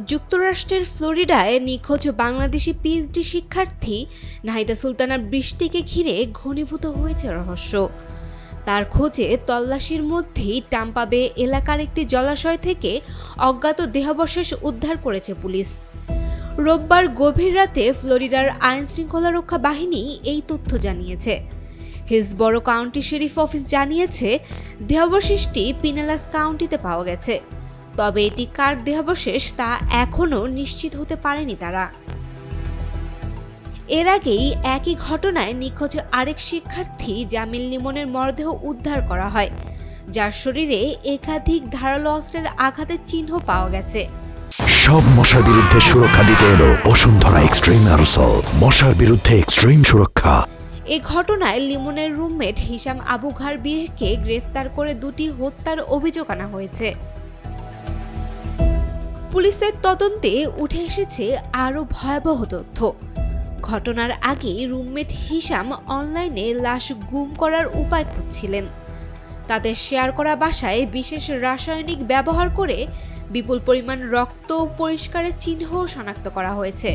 যুক্তরাষ্ট্রের ফ্লোরিডায় নিখোঁজ বাংলাদেশি পিএইচডি শিক্ষার্থী নাহিদা সুলতানা বৃষ্টিকে ঘিরে ঘনীভূত হয়েছে রহস্য। তার খোঁজে তল্লাশির মধ্যেই টাম্পা বে এলাকার একটি জলাশয় থেকে অজ্ঞাত দেহাবশেষ উদ্ধার করেছে পুলিশ। রোববার গভীর রাতে ফ্লোরিডার আইনশৃঙ্খলা রক্ষা বাহিনী এই তথ্য জানিয়েছে। হিলসবরো কাউন্টি শেরিফ অফিস জানিয়েছে দেহাবশেষটি পিনেলাস কাউন্টিতে পাওয়া গেছে, তবে এটি কার দেহাবশেষ তা এখনও নিশ্চিত হতে পারেনি তারা। এর আগেই একই ঘটনায় নিখোঁজ আরেক শিক্ষার্থী জামিল লিমনের মরদেহ উদ্ধার করা হয়, যার শরীরে একাধিক ধারালো অস্ত্রের আঘাতের চিহ্ন পাওয়া গেছে। সব মশার বিরুদ্ধে সুরক্ষা দিতে এলো বসুন্ধরা এক্সট্রিম অ্যারোসল, মশার বিরুদ্ধে এক্সট্রিম সুরক্ষা। এ ঘটনায় লিমনের রুমমেট হিশাম আবু ঘারবিহকে গ্রেফতার করে 2টি হত্যার অভিযোগ আনা হয়েছে। পুলিশের তদন্তে উঠে এসেছে আরও ভয়াবহ তথ্য। ঘটনার আগে রুমমেট হিশাম অনলাইনে লাশ গুম করার উপায় খুঁজছিলেন। তাদের শেয়ার করা বাসায় বিশেষ রাসায়নিক ব্যবহার করে বিপুল পরিমাণ রক্ত পরিষ্কারের চিহ্ন শনাক্ত করা হয়েছে।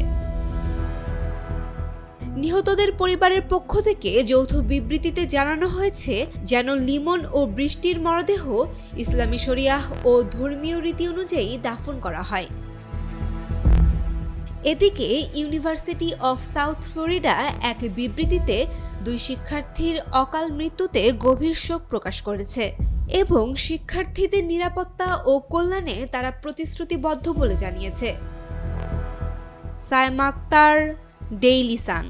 নিহতদের পরিবারের পক্ষ থেকে যৌথ বিবৃতিতে জানানো হয়েছে যেন লিমন ও বৃষ্টির মরদেহ ইসলামী শরিয়াহ ও ধর্মীয় রীতি অনুযায়ী দাফন করা হয়। এদিকে ইউনিভার্সিটি অফ সাউথ ফ্লোরিডা এক বিবৃতিতে 2 শিক্ষার্থীর অকাল মৃত্যুতে গভীর শোক প্রকাশ করেছে এবং শিক্ষার্থীদের নিরাপত্তা ও কল্যাণে তারা প্রতিশ্রুতিবদ্ধ বলে জানিয়েছে। Saima Akter, Daily Sun.